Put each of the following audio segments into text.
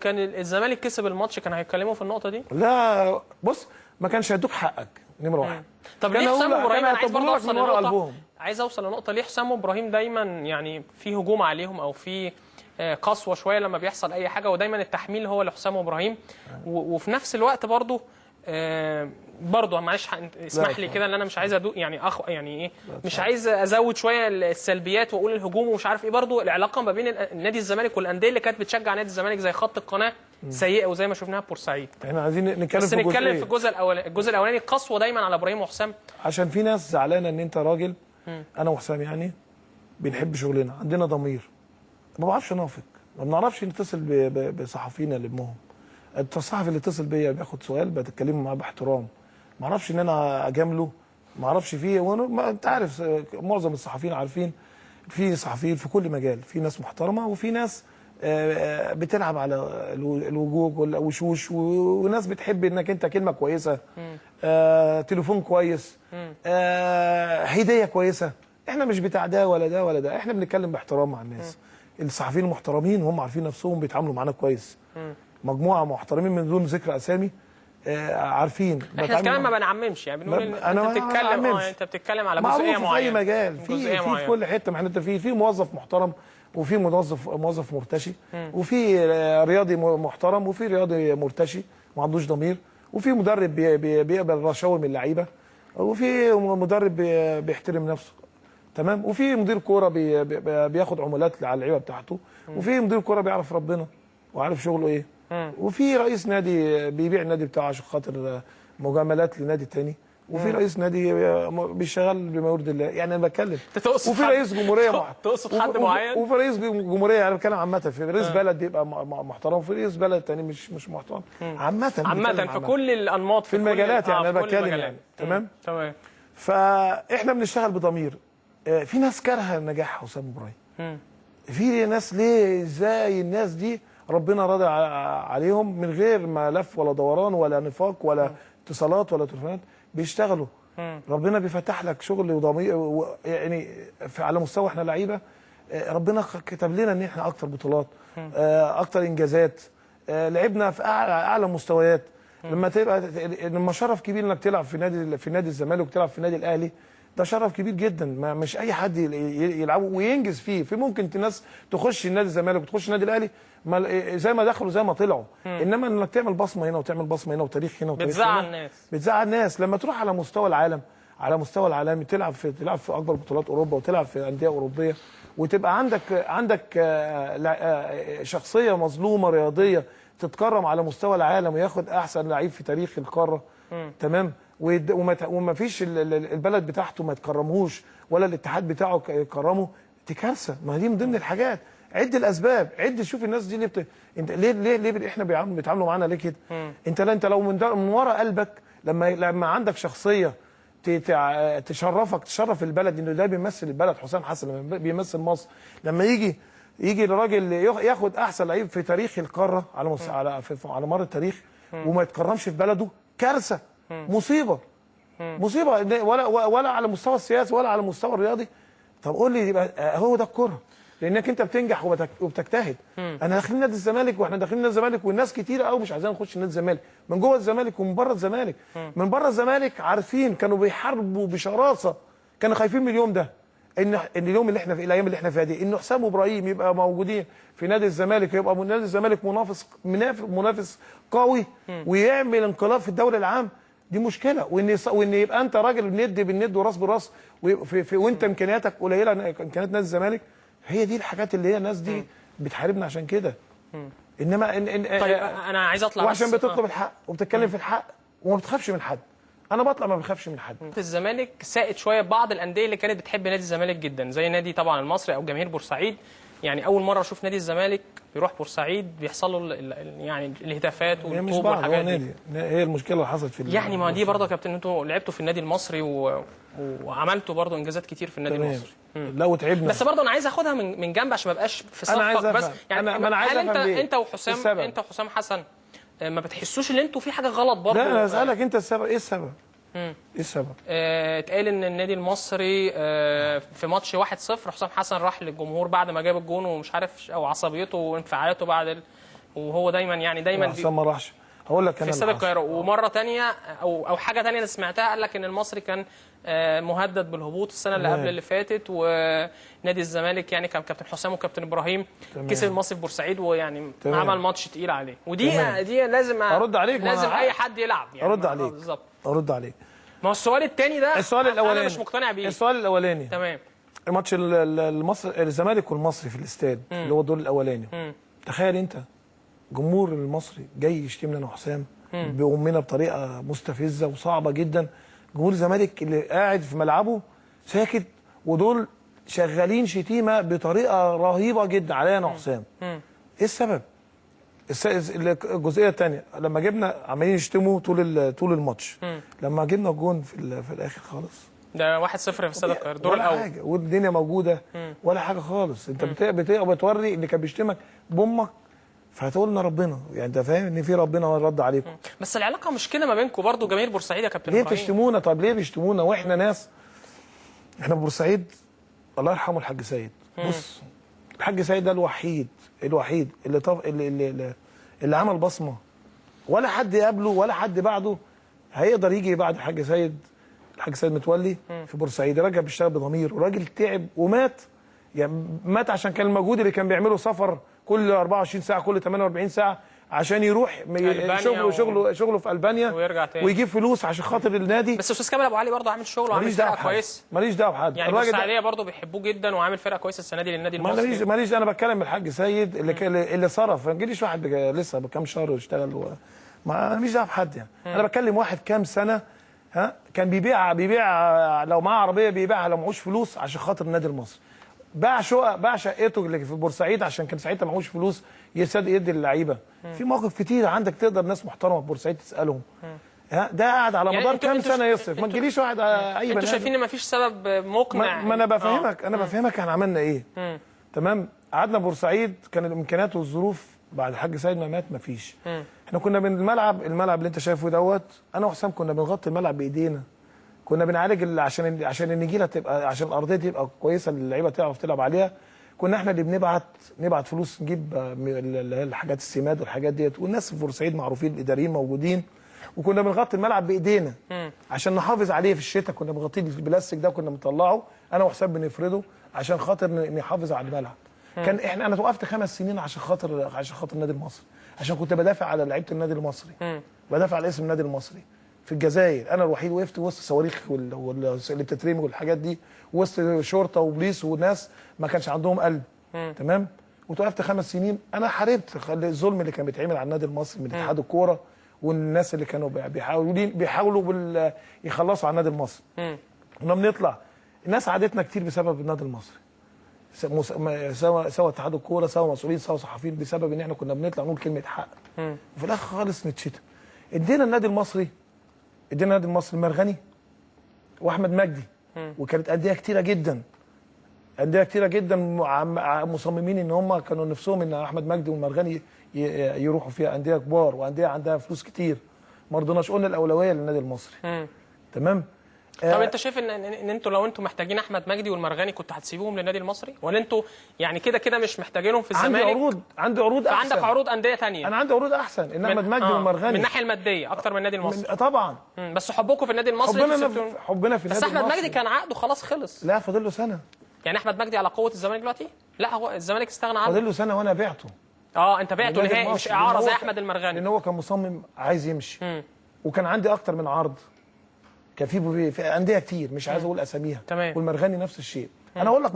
كان الزمالك كسب الماتش كان هيتكلموا في النقطه دي؟ لا بص، ما كانش هيدوك حقك نمره واحد. طب ليه حسام ابراهيم؟ انا عايز برضه اوصل لنقطه، ليه حسام ابراهيم دايما يعني في هجوم عليهم او في قسوه شويه لما بيحصل اي حاجه، ودايما التحميل هو لحسام ابراهيم، وفي نفس الوقت برضه معلش اسمح لي كده ان انا مش عايز ادوق يعني يعني ايه، مش عايز ازود شويه السلبيات واقول الهجوم ومش عارف ايه. برضه العلاقه ما بين نادي الزمالك والانديه اللي كانت بتشجع نادي الزمالك زي خط القناه سيئه، وزي ما شفناها في بورسعيد. احنا عايزين نتكلم بس نتكلم في الجزء الاولاني قسوه دايما على ابراهيم وحسام، عشان في ناس زعلانه ان انت راجل. انا وحسام يعني بنحب شغلنا، عندنا ضمير، ما بعرفش نافق، ما بنعرفش نتصل بصحفينا اللي امهم. الصحفي اللي اتصل بيا بياخد سؤال بتكلم معاه باحترام، ما اعرفش ان انا اجامله، ما اعرفش فيه. وانا انت عارف معظم الصحفيين عارفين، في صحفيين في كل مجال، في ناس محترمه وفي ناس بتلعب على الوجوه والوشوش، وناس بتحب انك انت كلمه كويسه، تليفون كويس، هديه كويسه. احنا مش بتاع ده ولا ده ولا ده، احنا بنتكلم باحترام مع الناس. الصحفيين المحترمين وهم عارفين نفسهم بيتعاملوا معانا كويس، مجموعه محترمين من دون ذكر اسامي، عارفين. احنا كمان ما بنعممش، يعني بنقول ان انت بتتكلم على جزئيه معينه في اي مجال، في كل حته. ما احنا في موظف محترم، وفي موظف مرتشي، وفي رياضي محترم، وفي رياضي مرتشي ما عندوش ضمير، وفي مدرب بيقبل رشاوي من اللعيبه، وفي مدرب بيحترم نفسه، تمام، وفي مدير كوره بياخد عمولات على اللعيبه بتاعته، وفي مدير كوره بيعرف ربنا وعارف شغله ايه، وفي رئيس نادي بيبيع النادي بتاعه عشان خاطر مجاملات لنادي تاني، وفي رئيس نادي بيشتغل بما يرضي الله. يعني انا بتكلم، وفي رئيس جمهوريه تقصد حد معين، وفي رئيس جمهوريه. انا بتكلم عامه، في رئيس بلد بيبقى محترم، وفي رئيس بلد تاني مش محترم. عامه في كل الانماط، في المجالات، يعني انا بتكلم يعني. تمام. فاحنا بنشتغل بضمير. في ناس كارهه نجاح حسام ابراهيم، في ناس ليه ازاي الناس دي ربنا راضي عليهم من غير ما لف ولا دوران ولا نفاق ولا اتصالات ولا تليفونات، بيشتغلوا. ربنا بيفتح لك شغل وضمير، يعني على مستوى احنا لعيبه، ربنا كتب لنا ان احنا اكتر بطولات، اكتر انجازات، لعبنا في اعلى مستويات. لما شرف كبير انك تلعب في نادي الزمالك وتلعب في النادي الاهلي، ده شرف كبير جدا. مش اي حد يلعبه وينجز فيه. في ممكن ناس تخش النادي الزمالك وتخش النادي الاهلي زي ما دخلوا زي ما طلعوا، انما انك تعمل بصمه هنا وتعمل بصمه هنا وتاريخ هنا وتاريخ هنا بتزعل الناس. لما تروح على مستوى العالم، على مستوى العالمي، تلعب في اكبر بطولات اوروبا وتلعب في انديه اوروبيه، وتبقى عندك شخصيه مظلومه رياضيه تتكرم على مستوى العالم وياخد احسن لعيب في تاريخ القاره، تمام، وما فيش البلد بتاعته ما تكرمهوش ولا الاتحاد بتاعه يكرمه، دي كارثه. ما دي من ضمن الحاجات. عد الاسباب، عد شوف الناس دي انت ليه احنا بيتعاملوا معانا ليه كده؟ انت لو من ورا قلبك، لما عندك شخصيه تشرف البلد، انه ده بيمثل البلد. حسام حسن لما بيمثل مصر، لما يجي الراجل ياخد احسن لعيب في تاريخ القاره على مر التاريخ وما يتكرمش في بلده، كارثه، مصيبه ولا على مستوى السياسي ولا على المستوى الرياضي. طب قول لي، يبقى هو ده الكره، لانك انت بتنجح وبتجتهد. انا داخلين نادي الزمالك، واحنا داخلين نادي الزمالك، والناس كتيره قوي مش عايزين نخش نادي الزمالك، من جوه الزمالك ومن بره الزمالك. من بره الزمالك عارفين، كانوا بيحاربوا بشراسه، كانوا خايفين من اليوم ده، ان اليوم اللي احنا في الايام اللي احنا فيها دي، ان حسام ابراهيم يبقى موجودين في نادي الزمالك، يبقى نادي الزمالك منافس قوي، ويعمل انقلاب في الدوري العام. دي مشكله. وان يبقى انت راجل ند بالند وراس براس، وانت امكانياتك قليله، امكانيات نادي الزمالك. هي دي الحاجات اللي هي الناس دي بتحاربنا عشان كده. انما طيب انا عايز اطلع، وعشان بتطلب الحق وبتتكلم في الحق وما بتخافش من حد. انا بطلع ما بخافش من حد. الزمالك سائد شويه بعض الانديه اللي كانت بتحب نادي الزمالك جدا، زي نادي طبعا المصري او جماهير بورسعيد. يعني اول مره اشوف نادي الزمالك يروح بورسعيد بيحصل له يعني الهتافات والطوب والحاجات دي. هي المشكله اللي حصلت في يعني ما دي برضه يا كابتن، انتوا لعبتوا في النادي المصري وعملتوا برضه انجازات كتير في النادي المصري. لا وتعبنا، بس برضه انا عايز اخدها من جنب عشان ما ابقاش في صفك. بس يعني هل انت وحسام حسن ما بتحسوش ان انتوا في حاجه غلط برضه؟ لا انا اسالك انت السبب ايه؟ السبب ايه السبب؟ اتقال ان النادي المصري في ماتش 1-0 حسام حسن راح للجمهور بعد ما جاب الجون ومش عارف، او عصبيته وانفعالاته بعد وهو دايما يعني دايما حسام ما راحش. هقول لك في استاد القاهره. ومره ثانيه او حاجه ثانيه انا سمعتها، قال لك ان المصري كان مهدد بالهبوط السنه اللي قبل اللي فاتت، ونادي الزمالك يعني كان كابتن حسام وكابتن ابراهيم كسب المصري في بورسعيد، ويعني عمل ماتش تقيل عليه. ودي لازم ارد عليك، لازم اي حد يلعب يعني. ارد عليك بالظبط، ارد عليك. ما هو السؤال الثاني ده السؤال الاولاني انا مش مقتنع بيه. السؤال الاولاني تمام، الماتش المصري الزمالك والمصري في الاستاد اللي هو الدور الاولاني. تخيل انت جمهور المصري جاي يشتمنا انا وحسام بأمنا بطريقه مستفزه وصعبه جدا. جمهور الزمالك اللي قاعد في ملعبه ساكت، ودول شغالين شتيمه بطريقه رهيبه جدا عليا انا وحسام. ايه السبب؟ الجزئيه الثانيه لما جبنا عمالين يشتموا طول الماتش، لما جبنا الجون في الاخر خالص ده 1-0 في استاد القاهره الدور الاول، حاجه والدنيا موجوده ولا حاجه خالص. انت بتوري اللي كان بيشتمك بامك، فهتقول لنا ربنا، يعني انت فاهم ان في ربنا رد عليكم. بس العلاقه مش كده ما بينكم برضه جماهير بورسعيد يا كابتن ليه ابراهيم؟ بتشتمونا؟ طب ليه بيشتمونا واحنا ناس؟ احنا في بورسعيد الله يرحمه الحاج سيد. بص، الحاج سيد ده الوحيد اللي عمل بصمه، ولا حد قبله ولا حد بعده هيقدر يجي بعد الحاج سيد. الحاج سيد متولي في بورسعيد راجل بيشتغل بضمير، وراجل تعب ومات، يعني مات عشان كان المجهود اللي كان بيعمله سفر كل 24 ساعه كل 48 ساعه عشان يروح شغله في البانيا ويرجع تاني ويجيب فلوس عشان خاطر النادي. بس استاذ كامل ابو علي برضه عامل شغل وعامل فرقه كويس، ماليش دعوه بحد. يعني البورسعيديه برضه بيحبوه جدا وعامل فرقه كويسه السنه دي للنادي المصري. ماليش انا بتكلم الحاج سيد اللي صرف، ما تجيليش واحد لسه بكام شهر يشتغل ماليش دعوه بحد يعني. انا بتكلم واحد كام سنه كان بيبيع لو معاه عربيه بيبيعها لو معهوش فلوس عشان خاطر النادي المصري. باع شقته اللي في بورسعيد عشان كان ساعتها معهوش فلوس يدي اللعيبه. في مواقف كتير عندك تقدر ناس محترمه في بورسعيد تسالهم. ده قاعد على يعني مدار كام سنه يصرف، ما تجيليش واحد اي بني. انتوا شايفين ان مفيش سبب مقنع؟ ما انا بفهمك احنا عملنا ايه. تمام، قعدنا بورسعيد كان الامكانيات والظروف بعد الحاج سيد ما مات مفيش. احنا كنا من الملعب اللي انت شايفه دوت، انا وحسام كنا بنغطي الملعب بايدينا، كنا بنعالج عشان النجيله تبقى، عشان الارضيه تبقى كويسه اللعيبه تعرف تلعب عليها. كنا احنا اللي بنبعت فلوس نجيب اللي هي الحاجات السماد والحاجات ديت، والناس في بورسعيد معروفين الاداريين موجودين، وكنا بنغطي الملعب بايدينا عشان نحافظ عليه في الشتاء. كنا بنغطيه بالبلاستيك ده، كنا بنطلعه انا وحسام بنفرده عشان خاطر نحافظ على الملعب. كان انا توقفت 5 سنين عشان خاطر النادي المصري، عشان كنت بدافع على لعيبه النادي المصري، بدافع على اسم النادي المصري في الجزائر. انا الوحيد وقفت وسط الصواريخ اللي بتترمي والحاجات دي، وسط شرطه وبوليس وناس ما كانش عندهم قلب. تمام، وتوقفت 5 سنين. انا حاربت الظلم اللي كان بيتعمل على النادي المصري من اتحاد الكوره والناس اللي كانوا بيحاولوا يخلصوا على النادي المصري. كنا بنطلع، الناس عادتنا كتير بسبب النادي المصري، سواء اتحاد الكوره سواء مسؤولين سواء صحفيين، بسبب ان احنا كنا بنطلع نقول كلمه حق وفي الاخر خالص نتشتم. ادينا النادي المصري مرغني واحمد مجدي، وكانت انديه كتيره جدا مصممين ان هم كانوا نفسهم ان احمد مجدي والمرغني يروحوا فيها انديه كبار وانديه عندها فلوس كتير. ما رضيناش، قلنا الاولويه للنادي المصري. تمام. طب انت شايف ان انتوا لو انتوا محتاجين احمد مجدي والمرغني كنتوا هتسيبوهم للنادي المصري، ولا انتوا يعني كده مش محتاجينهم في الزمالك؟ عندي عروض احسن. عندك عروض انديه ثانيه؟ انا عندي عروض احسن ان احمد مجدي والمرغني من الناحيه الماديه اكتر من النادي المصري طبعا. بس حبكم في النادي المصري، حبنا في النادي المصري. بس احمد مجدي كان عقده خلاص خلص. لا، فاضل له سنه. يعني احمد مجدي على قوه الزمالك دلوقتي؟ لا، هو الزمالك استغنى عنه. فاضل له سنه وانا بعته. انت بعته نهائي مش اعاره زي احمد المرغني، لان هو كان مصمم عايز يمشي. وكان عندي اكتر من عرض، كان في انديه كتير مش عايز اقول اساميها. تمام. والمرغني نفس الشيء. انا اقول لك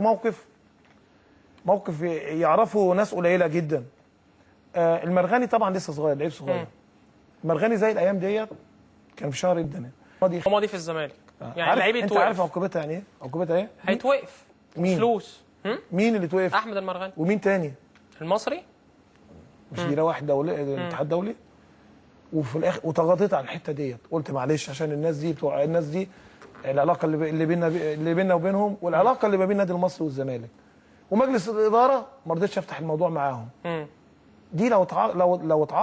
موقف يعرفه ناس قليله جدا. المرغني طبعا لسه صغير، لعيب صغير. المرغني زي الايام ديت كان في شهر الدنيا ماضي في الزمالك. يعني لعيب يتوقف. انت عارف عقوبتها يعني ايه؟ عقوبتها ايه؟ هيتوقف. مين؟ فلوس. مين اللي توقف؟ احمد المرغني. ومين تاني؟ المصري. مش دي واحد دولي، الاتحاد الدولي. وفي الاخر وتغاضيت عن الحته ديت، قلت معلش عشان الناس دي العلاقه اللي بيننا وبينهم، والعلاقه اللي ما بين النادي المصري والزمالك ومجلس الاداره، ما رضيتش افتح الموضوع معاهم. دي لو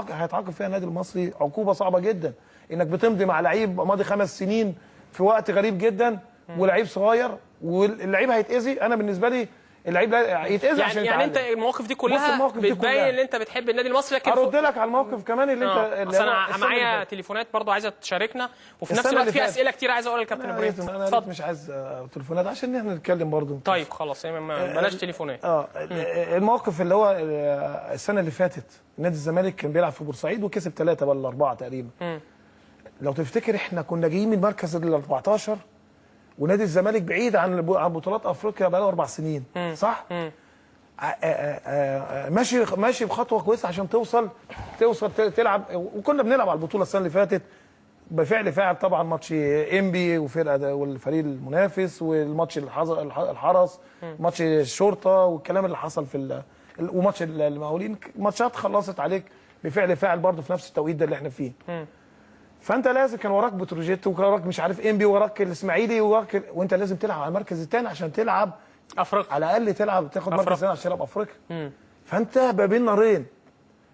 هيتعاقب فيها النادي المصري عقوبه صعبه جدا، انك بتمضي مع لعيب ماضي 5 سنين في وقت غريب جدا، ولعيب صغير واللعيب هيتاذي. انا بالنسبه لي اللعيب يتاذى عشان يعني انت المواقف دي كلها بتبين ان انت بتحب النادي المصري. لكن ارد لك على الموقف كمان اللي انت اصل انا معايا تليفونات برضو عايزه تشاركنا، وفي نفس الوقت في اسئله كتير عايز اقولها للكابتن ابراهيم. اتفضل. مش عايز تليفونات عشان احنا نتكلم برضو. طيب خلاص بلاش تليفونات. الموقف اللي هو السنه اللي فاتت نادي الزمالك كان بيلعب في بورسعيد وكسب 3 ولا 4 تقريبا. لو تفتكر احنا كنا جايين من المركز ال 14 ونادي الزمالك بعيد عن بطولات افريقيا بقى له 4 سنين. صح؟ ماشي بخطوه كويسه عشان توصل تلعب. وكنا بنلعب على البطوله السنه اللي فاتت بفعل فاعل طبعا، ماتش انبي وفرقه والفريق المنافس، والماتش الحرس، ماتش الشرطه، والكلام اللي حصل في وماتش المقاولين. ماتشات خلصت عليك بفعل فاعل برضه في نفس التوقيت ده اللي احنا فيه. فانت لازم كان وراك بتروجيت وراك مش عارف انبي وراك الاسماعيلي وانت لازم تلعب على المركز الثاني عشان تلعب افريقيا، على الاقل تاخد مركز ثاني عشان تلعب افريقيا. فانت ما بين نارين،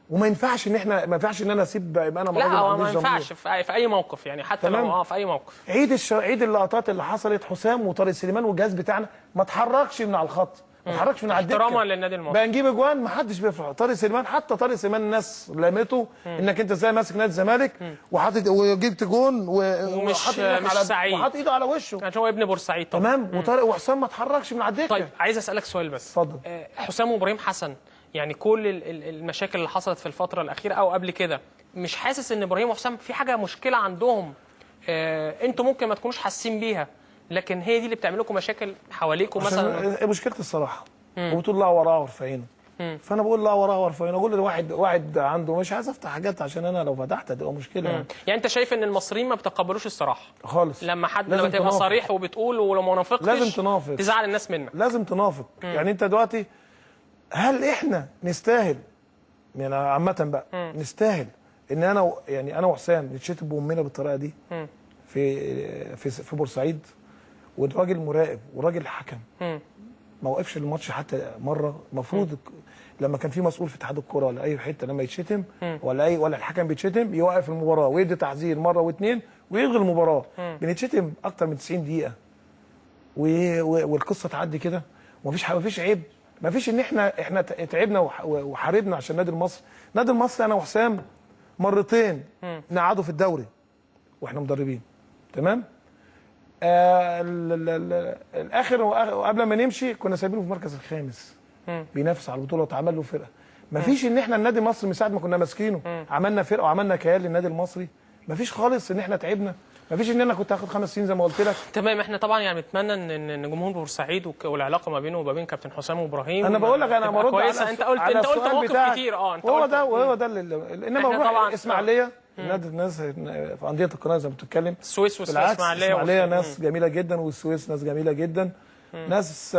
وما ينفعش ان انا اسيب انا لا ما ينفعش في اي موقف يعني، حتى لو في اي موقف. عيد اللقطات اللي حصلت، حسام وطارق سليمان والجهاز بتاعنا ما اتحركش من على الخط، ما اتحركش من على الدكه احتراما للنادي المصري. بقى نجيب اجوان ما حدش بيفرح. طارق سليمان، حتى طارق سليمان الناس لامته انك انت ازاي ماسك نادي الزمالك وحاطط وجبت جون ومش سعيد وحاطط ايده على وشه عشان هو ابن بورسعيد طبعا. تمام. وطارق وحسام ما اتحركش من على الدكه. طيب عايز اسالك سؤال بس. اتفضل. حسام وابراهيم حسن، يعني كل المشاكل اللي حصلت في الفتره الاخيره او قبل كده، مش حاسس ان ابراهيم وحسام في حاجه مشكله عندهم انتوا ممكن ما تكونوش حاسين بيها، لكن هي دي اللي بتعمل لكم مشاكل حواليكم مثلا؟ مشكله الصراحه. وبتقول لا وراه ورفعينه. فانا بقول لا وراه ورفعينه. اقول واحد عنده، مش عايز افتح حاجات عشان انا لو فتحت هتبقى مشكله. يعني انت شايف ان المصريين ما بتقبلوش الصراحه خالص؟ لما تبقى صريح وبتقول، ولو ما نافقتش لازم تنافق، تزعل الناس منك. لازم تنافق. يعني انت دلوقتي هل احنا نستاهل يعني عامه بقى نستاهل ان انا وحسام نتشتم بامنا بالطريقه دي في بورسعيد؟ والراجل مراقب وراجل حكم ما وقفش الماتش حتى مره. المفروض لما كان في مسؤول في اتحاد الكوره ولا اي حته لما يتشتم ولا الحكم بيتشتم يوقف المباراه ويدي تحذير مره واثنين ويلغي المباراه. بنتشتم اكتر من 90 دقيقه والقصه تعدي كده ومفيش عيب. مفيش ان احنا تعبنا وحاربنا عشان النادي المصري. النادي المصري انا وحسام مرتين نقعدوا في الدوري واحنا مدربين. تمام. الاخر وقبل ما نمشي كنا سايبينه في المركز الخامس بينافس على البطوله واتعمل له فرقه. مفيش ان احنا النادي المصري من ساعه ما كنا ماسكينه عملنا فرقه وعملنا كيان للنادي المصري. مفيش خالص ان احنا تعبنا. مفيش ان انا كنت هاخد 5 سنين زي ما قلت لك. تمام. احنا طبعا يعني بنتمنى ان جمهور بورسعيد والعلاقه ما بينه وما بين كابتن حسام وابراهيم، انا بقول لك انا برد كويسه. انت قلت مواقف كتير. انت وهو ده انما بروح الاسماعيليه الناس في انديه القناه زي ما بتتكلم، السويس والاسماعيليه ناس جميله جدا، والسويس ناس جميله جدا. ناس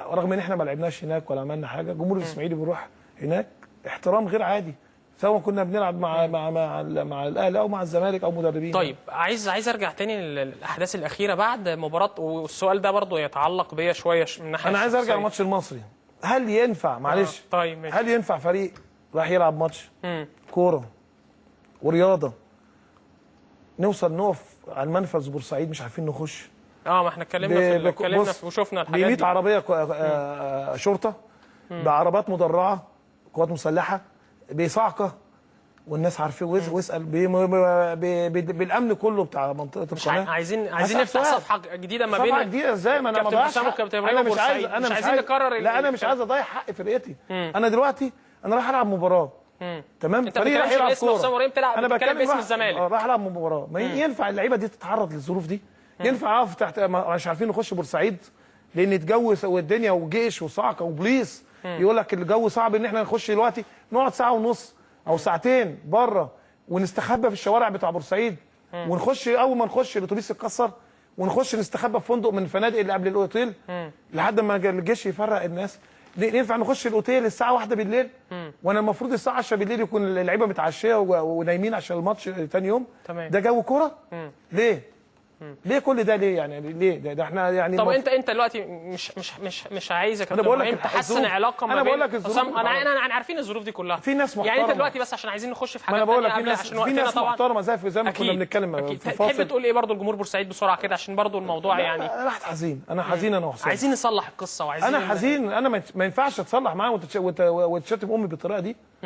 رغم ان احنا ما لعبناش هناك ولا عملنا حاجه، جمهور الاسماعيلي بيروح هناك احترام غير عادي، سواء كنا بنلعب مع الاهلي او مع الزمالك او مدربين. طيب عايز ارجع تاني للاحداث الاخيره بعد مباراه، والسؤال ده برضو يتعلق بيا شويه من ناحيه انا عايز ارجع لماتش المصري. هل ينفع معلش طيب ماشي. هل ينفع فريق راح يلعب ماتش كوره ورياضه نوصل نقف على المنفذ بورسعيد مش عارفين نخش؟ ما احنا اتكلمنا وشفنا الحاجات دي. ب100 عربيه شرطه، بعربات مدرعه قوات مسلحه، بصعقه، والناس عارفين. واسال بالامن كله بتاع منطقه القناه. عايزين نفتح صفحه جديده ما بين صفحه جديده ازاي؟ ما انا ما ضيعش. مش عايزين نكرر. لا انا مش عايز اضيع حق فرقتي. انا دلوقتي رايح العب مباراه. تمام. فريق راح يلعب كوره. انا بتكلم باسم الزمالك. راح العب مباراه. ما ينفع اللعيبه دي تتعرض للظروف دي؟ ينفع اقف تحت مش عارفين نخش بورسعيد لان الجو والدنيا وجيش وصعقه وبوليس يقول لك الجو صعب ان احنا نخش دلوقتي، نقعد ساعه ونص او ساعتين بره ونستخبى في الشوارع بتاع بورسعيد، ونخش اول ما نخش الاتوبيس يتكسر ونخش نستخبى في فندق من الفنادق اللي قبل الاوتيل لحد ما الجيش يفرق الناس. ينفع نخش الاوتيل الساعه 1 بالليل وانا المفروض الساعه 10 بالليل يكون اللعيبه متعشيه ونايمين عشان الماتش ثاني يوم؟ تمام. ده جو كوره؟ ليه؟ ليه كل ده ليه يعني ليه ده احنا يعني طب انت دلوقتي مش عايزك يا كابتن ابراهيم تحسن علاقه ما بين حسام. انا عارفين الظروف دي كلها في ناس محترمه يعني. انت دلوقتي بس عشان عايزين نخش في حاجات ثانيه قبل عشان في ناس محترمه زي ما كنا بنتكلم في الفاصل. تحب تقول ايه برضو لجمهور بورسعيد بسرعه كده عشان برضو الموضوع يعني انا حزين انا وحسام عايزين نصلح القصه وعايزين انا حزين. انا ما ينفعش اتصلح معاه وتشتم امي بالطريقه دي.